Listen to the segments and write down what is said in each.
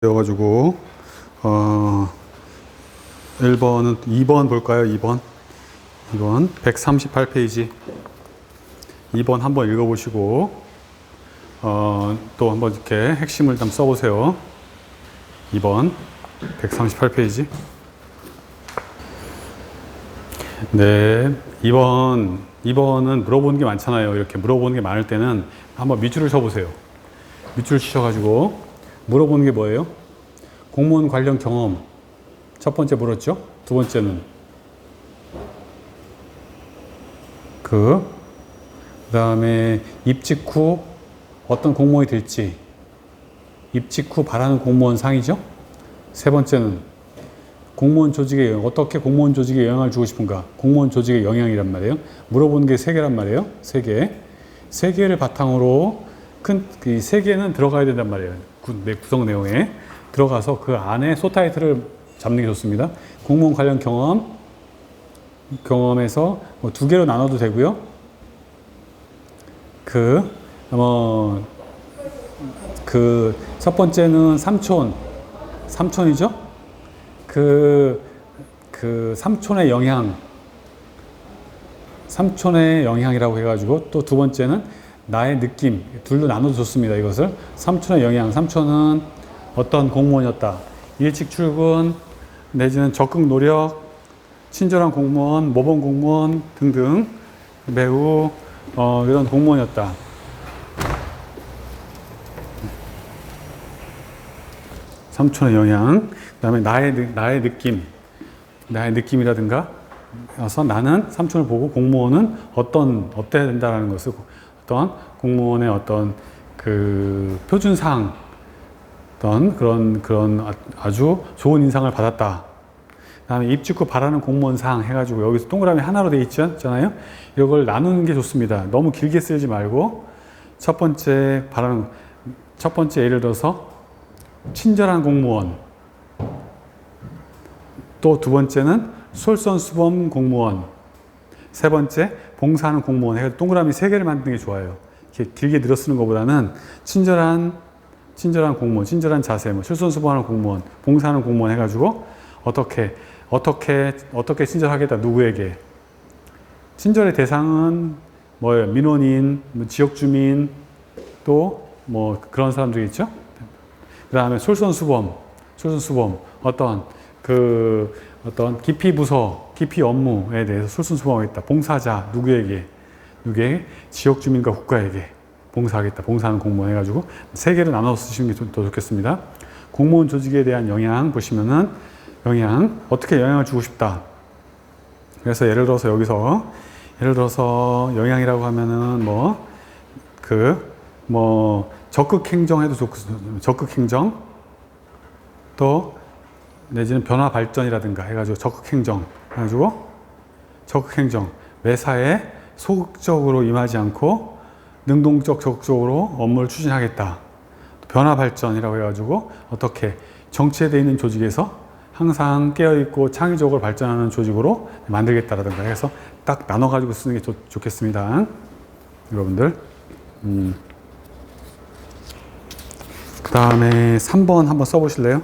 되어가지고 1번은 2번 볼까요? 2번 138페이지 2번 한번 읽어보시고 또 한번 이렇게 핵심을 좀 써보세요. 2번 138페이지. 네, 2번은 물어보는 게 많잖아요. 이렇게 물어보는 게 많을 때는 한번 밑줄을 쳐보세요. 밑줄 치셔가지고 물어보는 게 뭐예요? 공무원 관련 경험. 첫 번째 물었죠? 두 번째는 그 다음에 입직 후 어떤 공무원이 될지, 입직 후 바라는 공무원 상이죠? 세 번째는 공무원 조직에 어떻게 공무원 조직에 영향을 주고 싶은가? 공무원 조직의 영향이란 말이에요. 물어보는 게 세 개란 말이에요. 세 개. 세 개를 바탕으로 이 세 개는 들어가야 된단 말이에요. 구성 내용에 들어가서 그 안에 소타이틀을 잡는 게 좋습니다. 공무원 관련 경험에서 뭐 두 개로 나눠도 되고요. 첫 번째는 삼촌이죠. 삼촌의 영향이라고 해가지고 또 두 번째는 나의 느낌, 둘로 나눠도 좋습니다. 이것을 삼촌의 영향, 삼촌은 어떤 공무원이었다. 일찍 출근 내지는 적극 노력, 친절한 공무원, 모범 공무원 등등 매우 이런 공무원이었다. 삼촌의 영향, 그 다음에 나의 느낌이라든가, 그래서 나는 삼촌을 보고 공무원은 어때야 된다는 것을 어떤 공무원의 어떤 표준상, 그런 아주 좋은 인상을 받았다. 그 다음에 입직 후 바라는 공무원상 해가지고 여기서 동그라미 하나로 되어 있잖아요. 이걸 나누는 게 좋습니다. 너무 길게 쓰지 말고, 첫 번째 예를 들어서 친절한 공무원, 또 두 번째는 솔선수범 공무원, 세 번째 봉사하는 공무원 해서 동그라미 세 개를 만드는 게 좋아요. 이렇게 길게 늘어 쓰는 것보다는 친절한 공무원, 친절한 자세, 솔선수범하는 공무원, 봉사하는 공무원 해가지고 어떻게 친절하겠다. 누구에게? 친절의 대상은 뭐예요? 민원인, 지역 주민, 또 그런 사람들이 있죠. 그 다음에 솔선수범, 어떤 기피 부서, 기피 업무에 대해서 솔선수범하겠다. 봉사자, 누구에게? 지역 주민과 국가에게 봉사하겠다. 봉사하는 공무원 해가지고 세 개를 나눠 쓰시는 게 더 좋겠습니다. 공무원 조직에 대한 영향 보시면은 어떻게 영향을 주고 싶다. 그래서 예를 들어서 영향이라고 하면은 적극 행정 해도 좋고, 적극 행정, 또 내지는 변화 발전이라든가 해가지고 적극 행정, 매사에 소극적으로 임하지 않고 능동적 적극적으로 업무를 추진하겠다. 변화 발전이라고 해가지고 어떻게 정체되어 있는 조직에서 항상 깨어있고 창의적으로 발전하는 조직으로 만들겠다라든가 해서 딱 나눠가지고 쓰는 게 좋겠습니다. 여러분들. 그 다음에 3번 한번 써보실래요?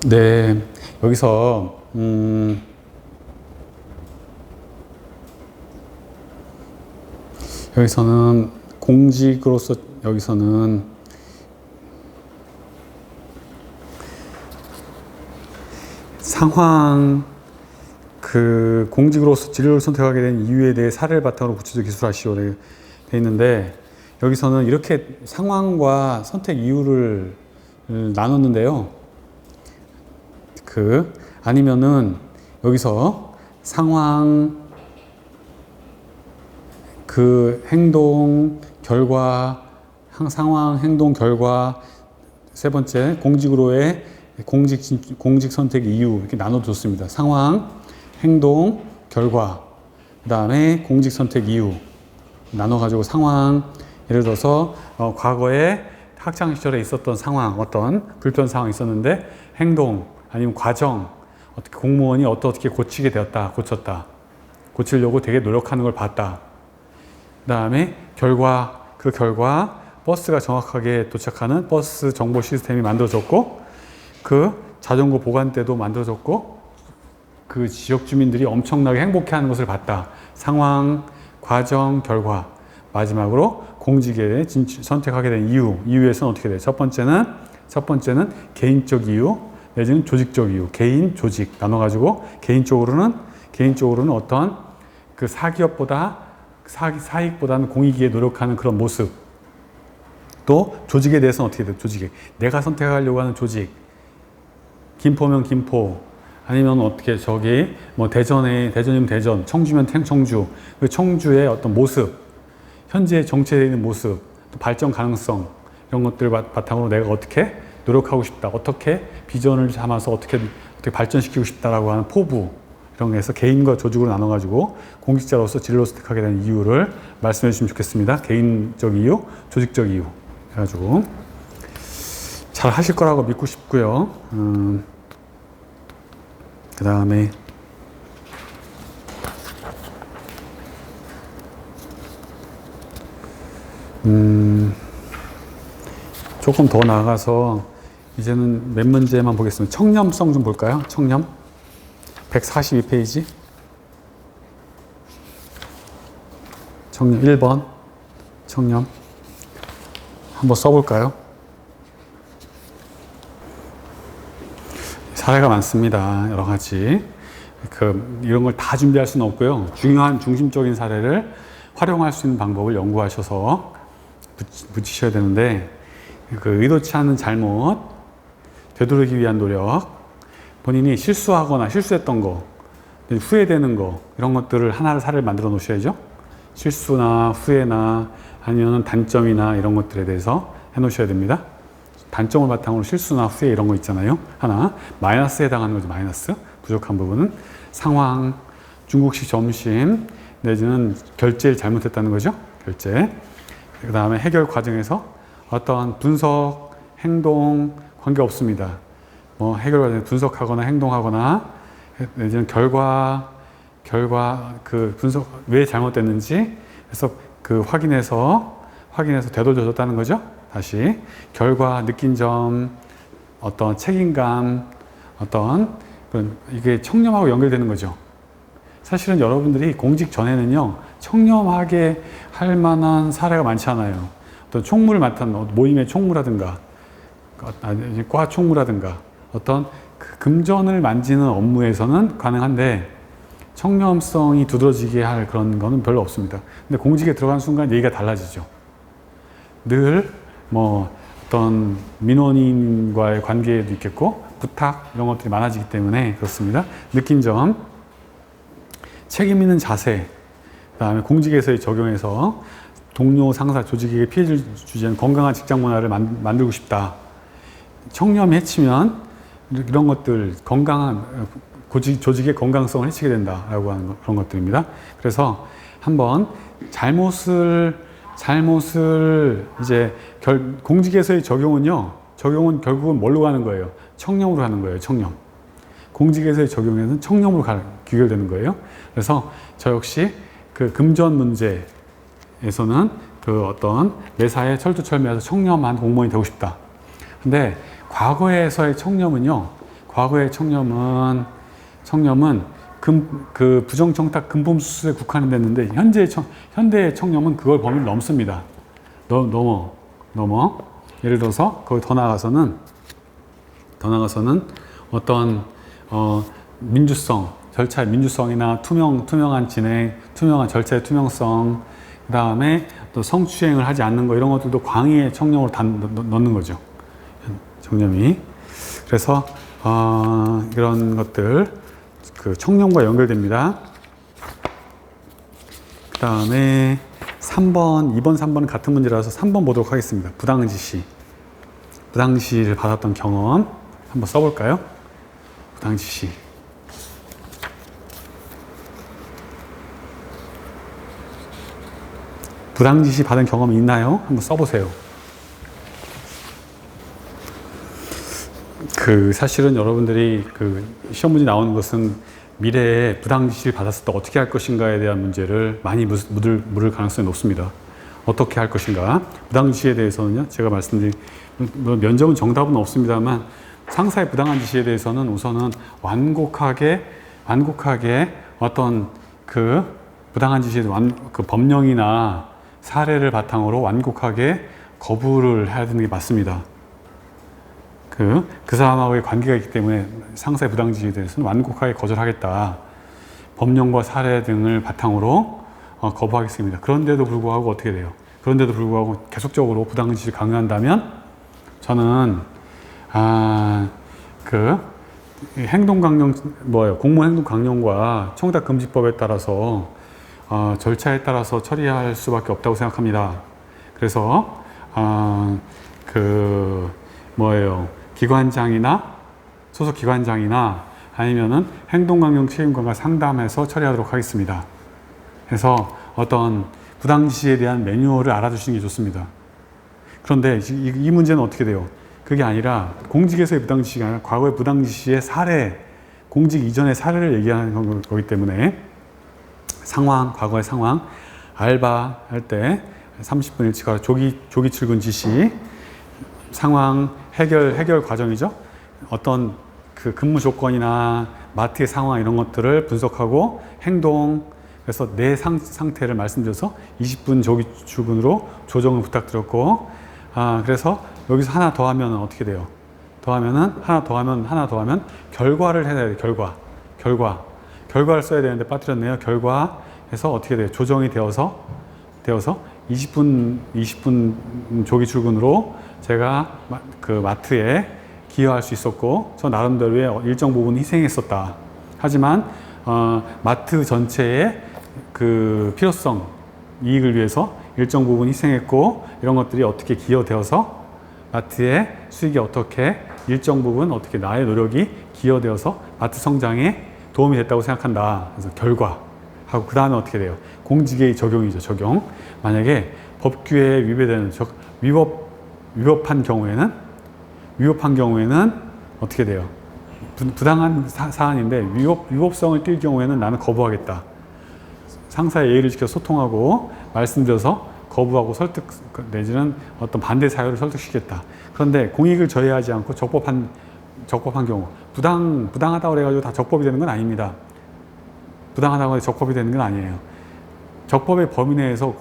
네, 여기서는 공직으로서 공직으로서 진로를 선택하게 된 이유에 대해 사례를 바탕으로 구체적 기술하시오 되어 있는데, 여기서는 이렇게 상황과 선택 이유를 나눴는데요. 아니면은 여기서 상황, 행동, 결과, 세 번째 공직으로의 공직 선택 이유 이렇게 나눠도 좋습니다. 상황, 행동, 결과, 그 다음에 공직 선택 이유 나눠가지고 예를 들어서 과거에 학창 시절에 있었던 상황, 어떤 불편 상황이 있었는데 행동 아니면 과정, 어떻게 공무원이 어떻게 고치려고 되게 노력하는 걸 봤다. 그 다음에 결과 버스가 정확하게 도착하는 버스 정보 시스템이 만들어졌고, 그 자전거 보관대도 만들어졌고, 그 지역 주민들이 엄청나게 행복해하는 것을 봤다. 상황, 과정, 결과. 마지막으로 공직에 선택하게 된 이유에서는 어떻게 돼요? 첫 번째는 개인적 이유 내지는 조직적 이유. 개인, 조직 나눠가지고 개인적으로는 어떤 그 사익보다는 공익에 노력하는 그런 모습. 또 조직에 대해서는 어떻게 돼요? 조직에 내가 선택하려고 하는 조직. 김포면 김포, 아니면 어떻게 저기 뭐 대전이면 대전, 청주면 청주. 그 청주의 어떤 모습, 현재 정체되어 있는 모습, 또 발전 가능성 이런 것들을 바탕으로 내가 어떻게 노력하고 싶다, 어떻게 비전을 삼아서 어떻게 발전시키고 싶다라고 하는 포부 이런 거에서 개인과 조직으로 나눠가지고 공직자로서 진로 선택하게 된 이유를 말씀해 주시면 좋겠습니다. 개인적 이유, 조직적 이유 해가지고 잘 하실 거라고 믿고 싶고요. 그 다음에 조금 더 나아가서 이제는 몇 문제만 보겠습니다. 청렴성 좀 볼까요? 청렴 142페이지 청렴 1번 청렴 한번 써볼까요? 사례가 많습니다. 여러 가지. 이런 걸 다 준비할 수는 없고요. 중요한 중심적인 사례를 활용할 수 있는 방법을 연구하셔서 붙이셔야 되는데, 그 의도치 않은 잘못, 되돌리기 위한 노력, 본인이 실수하거나 실수했던 거, 후회되는 거, 이런 것들을 하나를 사례를 만들어 놓으셔야죠. 실수나 후회나 아니면 단점이나 이런 것들에 대해서 해 놓으셔야 됩니다. 단점을 바탕으로 실수나 후회 이런 거 있잖아요. 하나, 마이너스에 해당하는 거죠. 마이너스. 부족한 부분은 상황, 중국식 점심, 내지는 결제를 잘못했다는 거죠. 결제. 그 다음에 해결 과정에서 어떤 분석, 행동, 관계 없습니다. 뭐 해결 과정에 분석하거나 행동하거나, 내지는 결과 그 분석 왜 잘못됐는지 그래서 그 확인해서 되돌려줬다는 거죠. 다시 결과, 느낀 점, 어떤 책임감, 어떤 이게 청렴하고 연결되는 거죠. 사실은 여러분들이 공직 전에는요, 청렴하게 할 만한 사례가 많지 않아요. 어떤 총무를 맡은 모임의 총무라든가, 과 총무라든가, 어떤 그 금전을 만지는 업무에서는 가능한데, 청렴성이 두드러지게 할 그런 거는 별로 없습니다. 근데 공직에 들어간 순간 얘기가 달라지죠. 늘 뭐 어떤 민원인과의 관계에도 있겠고 부탁 이런 것들이 많아지기 때문에 그렇습니다. 느낀 점, 책임 있는 자세, 그다음에 공직에서의 적용해서 동료, 상사, 조직에게 피해를 주지 않는 건강한 직장 문화를 만들고 싶다. 청렴이 해치면 이런 것들 건강한 조직의 건강성을 해치게 된다라고 하는 그런 것들입니다. 그래서 한번 잘못을 이제 공직에서의 적용은 결국은 뭘로 가는 거예요? 청렴으로 가는 거예요. 청렴. 공직에서의 적용에는 청렴으로 귀결되는 거예요. 그래서 저 역시 그 금전 문제에서는 그 어떤 매사에 철두철미해서 청렴한 공무원이 되고 싶다. 근데 과거에서의 청렴은 그 부정청탁 금품수수에 국한됐는데 현대의 청렴은 그걸 범위를 넘습니다. 넘어. 예를 들어서 거기 더 나아가서는 어떤 민주성, 절차의 민주성이나 투명한 진행, 투명한 절차의 투명성, 그 다음에 또 성추행을 하지 않는 거 이런 것들도 광의의 청렴으로 다 넣는 거죠. 청렴이. 그래서 이런 것들 그 청렴과 연결됩니다. 그 다음에 2번, 3번은 같은 문제라서 3번 보도록 하겠습니다. 부당지시를 받았던 경험 한번 써볼까요? 부당지시. 부당지시 받은 경험이 있나요? 한번 써보세요. 사실은 여러분들이 시험 문제 나오는 것은 미래에 부당지시를 받았을 때 어떻게 할 것인가에 대한 문제를 많이 물을 가능성이 높습니다. 어떻게 할 것인가. 부당 지시에 대해서는요, 제가 말씀드린, 뭐 면접은 정답은 없습니다만, 상사의 부당한 지시에 대해서는 우선은 완곡하게 어떤 그 부당한 지시에 그 법령이나 사례를 바탕으로 완곡하게 거부를 해야 되는 게 맞습니다. 그 사람하고의 관계가 있기 때문에 상사의 부당 지시에 대해서는 완곡하게 거절하겠다. 법령과 사례 등을 바탕으로 거부하겠습니다. 그런데도 불구하고 어떻게 돼요? 그런데도 불구하고 계속적으로 부당 지시를 강요한다면 저는 공무원 행동 강령과 청탁 금지법에 따라서 절차에 따라서 처리할 수밖에 없다고 생각합니다. 그래서 기관장이나 소속 기관장이나 아니면은 행동강령 책임관과 상담해서 처리하도록 하겠습니다. 그래서 어떤 부당 지시에 대한 매뉴얼을 알아두시는 게 좋습니다. 그런데 이 문제는 어떻게 돼요? 그게 아니라 공직에서의 부당 지시가 아니라 과거의 부당 지시의 사례, 공직 이전의 사례를 얘기하는 거기 때문에 과거의 상황, 알바 할 때 30분 일찍 가서 조기 출근 지시, 상황 해결 과정이죠. 어떤 그 근무 조건이나 마트의 상황 이런 것들을 분석하고 행동, 그래서 내 상태를 말씀드려서 20분 조기 출근으로 조정을 부탁드렸고, 그래서 여기서 하나 더 하면 어떻게 돼요? 하나 더 하면 결과를 해야 돼요. 결과를 써야 되는데 빠뜨렸네요. 결과에서 어떻게 돼요? 조정이 되어서 20분 조기 출근으로 제가 그 마트에 기여할 수 있었고, 저 나름대로의 일정 부분 희생했었다. 하지만 마트 전체의 그 필요성, 이익을 위해서 일정 부분 희생했고, 이런 것들이 어떻게 기여되어서 마트의 수익이 어떻게 일정 부분 어떻게 나의 노력이 기여되어서 마트 성장에 도움이 됐다고 생각한다. 그래서 결과하고 그 다음에 어떻게 돼요? 공직의 적용이죠. 적용. 만약에 법규에 위배되는 위법한 경우에는 어떻게 돼요? 부당한 사안인데 위법성을 띌 경우에는 나는 거부하겠다. 상사의 예의를 지켜 소통하고 말씀드려서 거부하고 설득 내지는 어떤 반대 사유를 설득시키겠다. 그런데 공익을 저해하지 않고 적법한 경우, 부당하다고 그래가지고 다 적법이 되는 건 아닙니다. 부당하다고 해서 적법이 되는 건 아니에요. 적법의 범위 내에서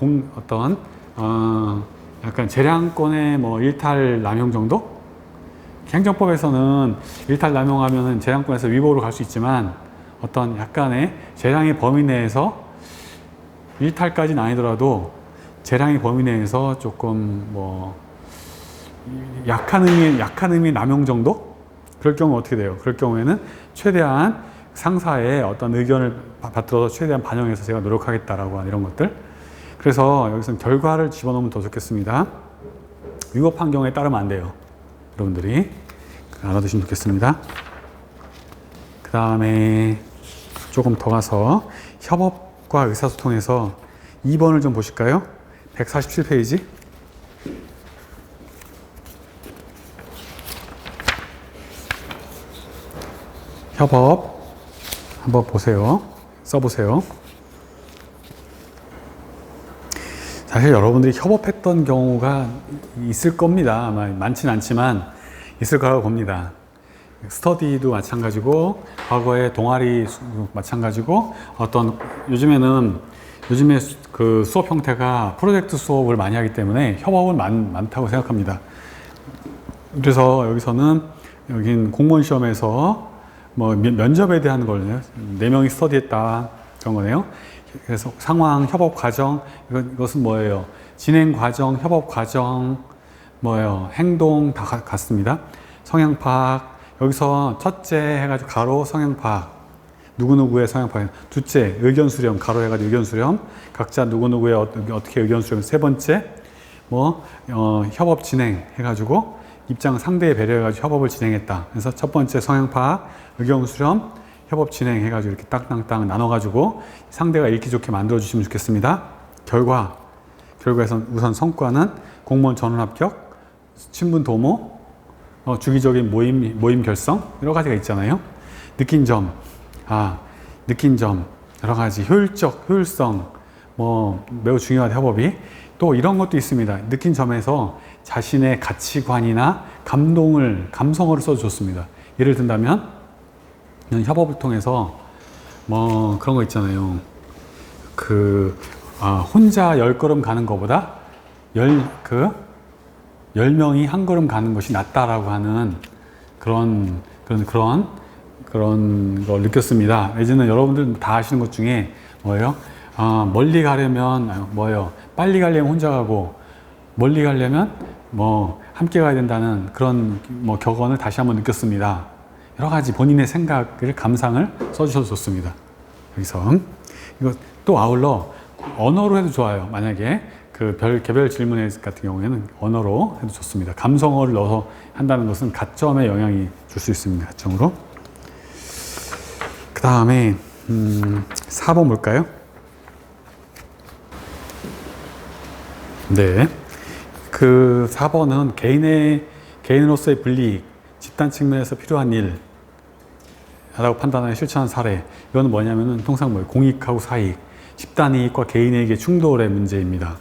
약간 재량권의 일탈 남용 정도? 행정법에서는 일탈 남용하면은 재량권에서 위법으로 갈 수 있지만 어떤 약간의 재량의 범위 내에서 일탈까지는 아니더라도 재량의 범위 내에서 조금 약한 의미 남용 정도? 그럴 경우 어떻게 돼요? 그럴 경우에는 최대한 상사의 어떤 의견을 받들어서 최대한 반영해서 제가 노력하겠다라고 하는 이런 것들. 그래서 여기서는 결과를 집어넣으면 더 좋겠습니다. 위법한 경우에 따르면 안 돼요. 여러분들이 알아두시면 좋겠습니다. 그 다음에 조금 더 가서 협업과 의사소통에서 2번을 좀 보실까요? 147페이지. 협업 한번 보세요. 써보세요. 사실 여러분들이 협업했던 경우가 있을 겁니다. 아마 많지는 않지만 있을 거라고 봅니다. 스터디도 마찬가지고 과거에 동아리 마찬가지고 요즘에 그 수업 형태가 프로젝트 수업을 많이 하기 때문에 협업은 많다고 생각합니다. 그래서 여긴 공무원 시험에서 면접에 대한 거네요. 4명이 스터디했다 그런 거네요. 그래서 상황, 협업 과정, 이것은 뭐예요? 진행 과정, 협업 과정, 행동 다 같습니다. 성향 파악, 여기서 첫째 해가지고 가로 성향 파악, 누구누구의 성향 파악, 둘째 의견 수렴, 가로 해가지고 의견 수렴, 각자 누구누구의 어떻게 의견 수렴, 세 번째 협업 진행 해가지고 입장 상대에 배려해가지고 협업을 진행했다. 그래서 첫 번째 성향 파악, 의견 수렴, 협업 진행 해가지고 이렇게 딱딱딱 나눠가지고 상대가 읽기 좋게 만들어주시면 좋겠습니다. 결과에서 우선 성과는 공무원 전원 합격, 친분 도모, 주기적인 모임 결성, 여러 가지가 있잖아요. 느낀 점, 여러 가지 효율성, 매우 중요한 협업이 또 이런 것도 있습니다. 느낀 점에서 자신의 가치관이나 감성어를 써줬습니다. 예를 든다면, 협업을 통해서 뭐 그런 거 있잖아요. 혼자 10걸음 가는 것보다 10명이 한 걸음 가는 것이 낫다라고 하는 그런 걸 느꼈습니다. 예전에 여러분들 다 아시는 것 중에 뭐예요? 멀리 가려면 빨리 가려면 혼자 가고, 멀리 가려면 함께 가야 된다는 그런 격언을 다시 한번 느꼈습니다. 여러 가지 본인의 생각을, 감상을 써주셔도 좋습니다. 여기서 이거 또 아울러 언어로 해도 좋아요. 만약에 개별 질문에 같은 경우에는 언어로 해도 좋습니다. 감성어를 넣어서 한다는 것은 가점에 영향이 줄 수 있습니다. 가점으로. 그 다음에 4번 볼까요? 네. 4번은 개인으로서의 불이익, 집단 측면에서 필요한 일라고 판단하여 실천한 사례. 이거는 뭐냐면은 통상 공익하고 사익, 집단 이익과 개인 이익의 충돌의 문제입니다.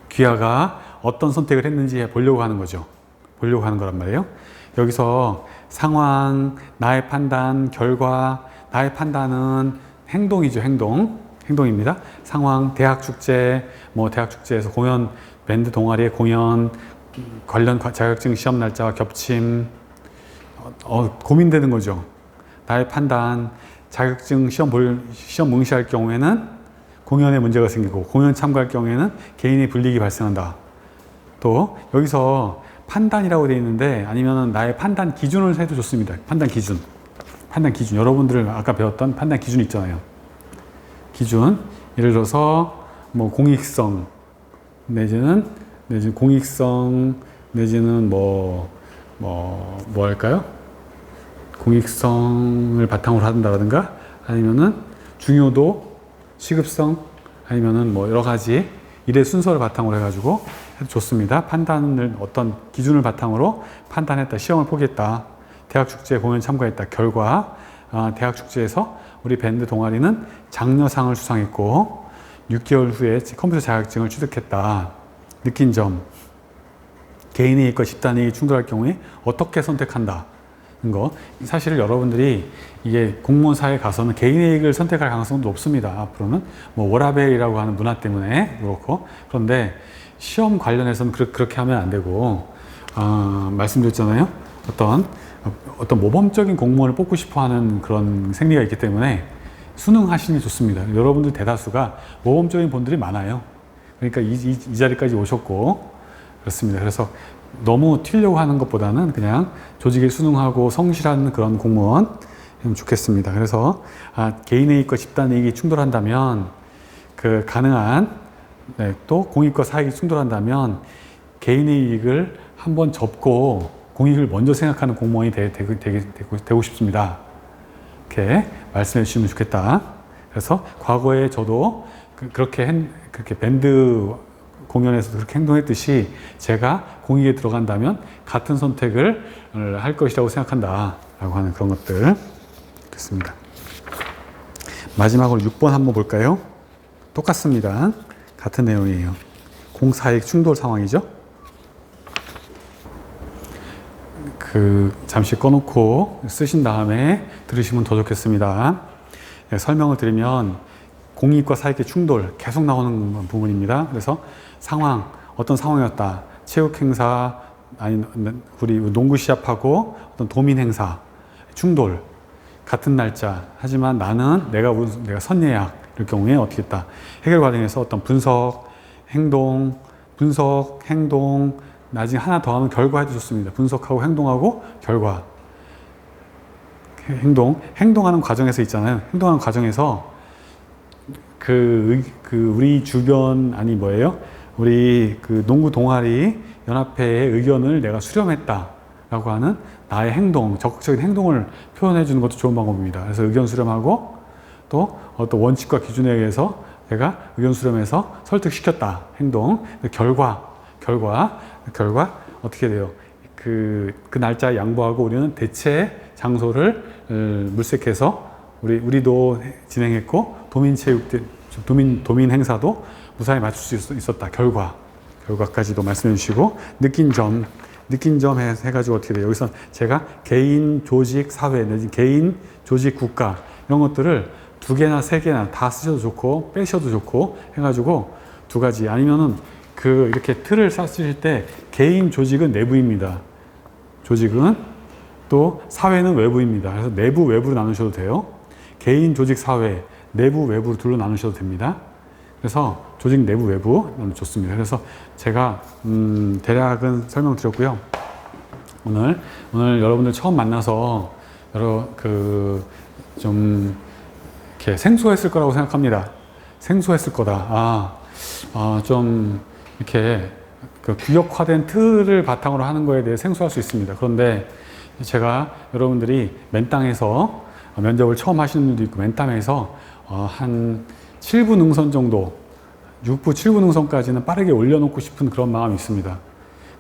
귀하가 어떤 선택을 했는지 보려고 하는 거죠. 보려고 하는 거란 말이에요. 여기서 상황, 나의 판단, 결과, 나의 판단은 행동이죠. 행동입니다. 상황, 대학 축제에서 공연, 밴드 동아리의 공연, 관련 자격증 시험 날짜와 겹침, 고민되는 거죠. 나의 판단, 자격증 시험 응시할 경우에는 공연에 문제가 생기고, 공연 참가할 경우에는 개인의 불이익이 발생한다. 또 여기서 판단이라고 되어 있는데, 아니면은 나의 판단 기준을 해도 좋습니다. 판단 기준. 여러분들 아까 배웠던 판단 기준 있잖아요. 기준. 예를 들어서 공익성 내지는 공익성 내지는 할까요? 공익성을 바탕으로 한다든가, 아니면은 중요도, 시급성, 아니면은 여러 가지 일의 순서를 바탕으로 해가지고 해도 좋습니다. 판단을 어떤 기준을 바탕으로 판단했다. 시험을 포기했다. 대학 축제에 공연 참가했다. 결과, 대학 축제에서 우리 밴드 동아리는 장려상을 수상했고 6개월 후에 컴퓨터 자격증을 취득했다. 느낀 점, 개인의 이익과 집단의 이익이 충돌할 경우에 어떻게 선택한다. 거. 사실 여러분들이 이게 공무원 사회에 가서는 개인의 이익을 선택할 가능성도 높습니다. 앞으로는 워라밸이라고 하는 문화 때문에 그렇고. 그런데 시험 관련해서는 그렇게 하면 안 되고, 말씀드렸잖아요. 어떤 모범적인 공무원을 뽑고 싶어 하는 그런 생리가 있기 때문에 수능하시는 게 좋습니다. 여러분들 대다수가 모범적인 분들이 많아요. 그러니까 이 자리까지 오셨고, 그렇습니다. 그래서 너무 튀려고 하는 것보다는 그냥 조직에 순응하고 성실한 그런 공무원 좋겠습니다. 그래서 개인의 이익과 집단의 이익이 충돌한다면, 가능한 또 공익과 사익이 충돌한다면 개인의 이익을 한번 접고 공익을 먼저 생각하는 공무원이 되고 싶습니다. 이렇게 말씀해 주시면 좋겠다. 그래서 과거에 저도 그렇게 밴드 공연에서 그렇게 행동했듯이 제가 공익에 들어간다면 같은 선택을 할 것이라고 생각한다 라고 하는 그런 것들 됐습니다. 마지막으로 6번 한번 볼까요? 똑같습니다. 같은 내용이에요. 공사익 충돌 상황이죠. 잠시 꺼놓고 쓰신 다음에 들으시면 더 좋겠습니다. 설명을 드리면 공익과 사익의 충돌 계속 나오는 부분입니다. 그래서 어떤 상황이었다. 체육 행사, 아니 우리 농구 시합하고 어떤 도민 행사 충돌, 같은 날짜. 하지만 내가 선예약 이럴 경우에 어떻게 했다. 해결 과정에서 어떤 분석, 행동, 나중에 하나 더 하면 결과 해도 좋습니다. 분석하고 행동하고 결과. 행동하는 과정에서 있잖아요. 행동하는 과정에서 우리 주변, 우리 농구 동아리 연합회의 의견을 내가 수렴했다라고 하는 나의 적극적인 행동을 표현해 주는 것도 좋은 방법입니다. 그래서 의견 수렴하고 또 어떤 원칙과 기준에 의해서 내가 의견 수렴해서 설득시켰다. 결과 어떻게 돼요? 그 날짜에 양보하고 우리는 대체 장소를 물색해서 우리도 진행했고 도민 행사도 무사히 맞출 수 있었다. 결과까지도 말씀해 주시고, 느낀 점 해가지고 어떻게 돼요? 여기서 제가 개인, 조직, 사회, 내지 개인, 조직, 국가 이런 것들을 2개나 3개나 다 쓰셔도 좋고 빼셔도 좋고 해가지고 2가지, 아니면은 이렇게 틀을 쌓으실 때 개인, 조직은 내부입니다. 조직은 또 사회는 외부입니다. 그래서 내부, 외부로 나누셔도 돼요. 개인, 조직, 사회, 내부, 외부로 둘로 나누셔도 됩니다. 그래서 조직, 내부, 외부 좋습니다. 그래서 제가 대략은 설명드렸고요. 오늘 여러분들 처음 만나서 좀 이렇게 생소했을 거라고 생각합니다. 생소했을 거다. 좀 이렇게 규격화된 틀을 바탕으로 하는 거에 대해 생소할 수 있습니다. 그런데 제가 여러분들이 맨땅에서 면접을 처음 하시는 분도 있고, 맨땅에서 한 7부 능선 정도, 6부, 7부 능선까지는 빠르게 올려놓고 싶은 그런 마음이 있습니다.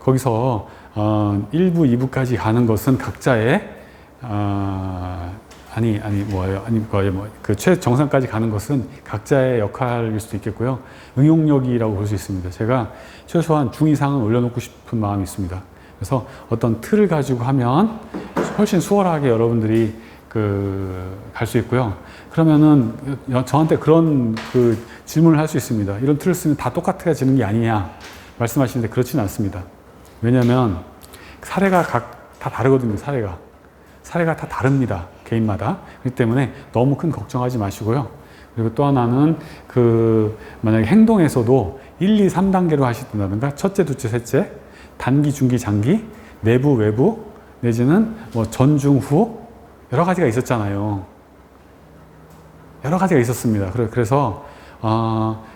거기서 1부, 2부까지 가는 것은 각자의 최정상까지 가는 것은 각자의 역할일 수도 있겠고요. 응용력이라고 볼 수 있습니다. 제가 최소한 중 이상은 올려놓고 싶은 마음이 있습니다. 그래서 어떤 틀을 가지고 하면 훨씬 수월하게 여러분들이 갈 수 있고요. 그러면은 저한테 그런 질문을 할 수 있습니다. 이런 틀을 쓰면 다 똑같아지는 게 아니냐 말씀하시는데, 그렇지는 않습니다. 왜냐하면 사례가 다 다르거든요. 사례가 다 다릅니다. 개인마다. 그렇기 때문에 너무 큰 걱정하지 마시고요. 그리고 또 하나는 만약에 행동에서도 1, 2, 3단계로 하신다든가, 첫째, 둘째, 셋째, 단기, 중기, 장기, 내부, 외부, 내지는 전, 중, 후, 여러 가지가 있었잖아요. 여러 가지가 있었습니다. 그래서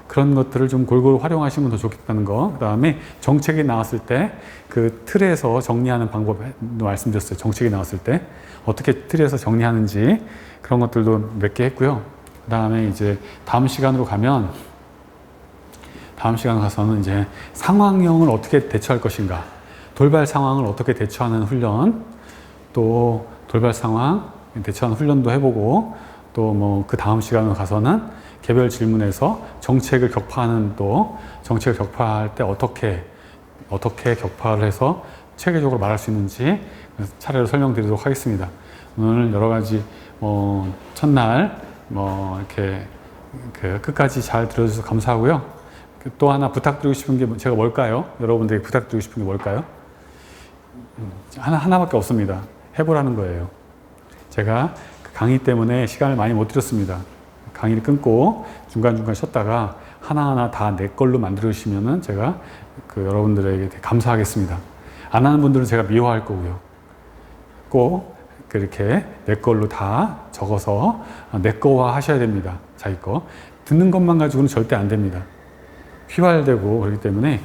그런 것들을 좀 골고루 활용하시면 더 좋겠다는 거. 그 다음에 정책이 나왔을 때 틀에서 정리하는 방법도 말씀드렸어요. 정책이 나왔을 때 어떻게 틀에서 정리하는지 그런 것들도 몇 개 했고요. 그 다음에 이제 다음 시간으로 가서는 이제 상황형을 어떻게 대처할 것인가, 돌발 상황을 어떻게 대처하는 훈련, 또 돌발 상황 대처하는 훈련도 해보고, 또 그 다음 시간으로 가서는 개별 질문에서 정책을 격파할 때 어떻게 격파를 해서 체계적으로 말할 수 있는지 차례로 설명드리도록 하겠습니다. 오늘 여러 가지 첫날 이렇게 끝까지 잘 들어주셔서 감사하고요. 또 하나 부탁드리고 싶은 게 제가 뭘까요? 여러분들이 부탁드리고 싶은 게 뭘까요? 하나밖에 없습니다. 해보라는 거예요. 제가 강의 때문에 시간을 많이 못 드렸습니다. 강의를 끊고 중간중간 쉬었다가 하나하나 다 내 걸로 만들어 주시면은 제가 여러분들에게 감사하겠습니다. 안 하는 분들은 제가 미워할 거고요. 꼭 그렇게 내 걸로 다 적어서 내 거화 하셔야 됩니다. 자기 거. 듣는 것만 가지고는 절대 안 됩니다. 휘발되고 그렇기 때문에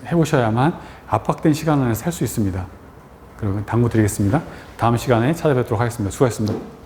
해보셔야만 압박된 시간 안에 살 수 있습니다. 그리고 당부 드리겠습니다. 다음 시간에 찾아뵙도록 하겠습니다. 수고하셨습니다.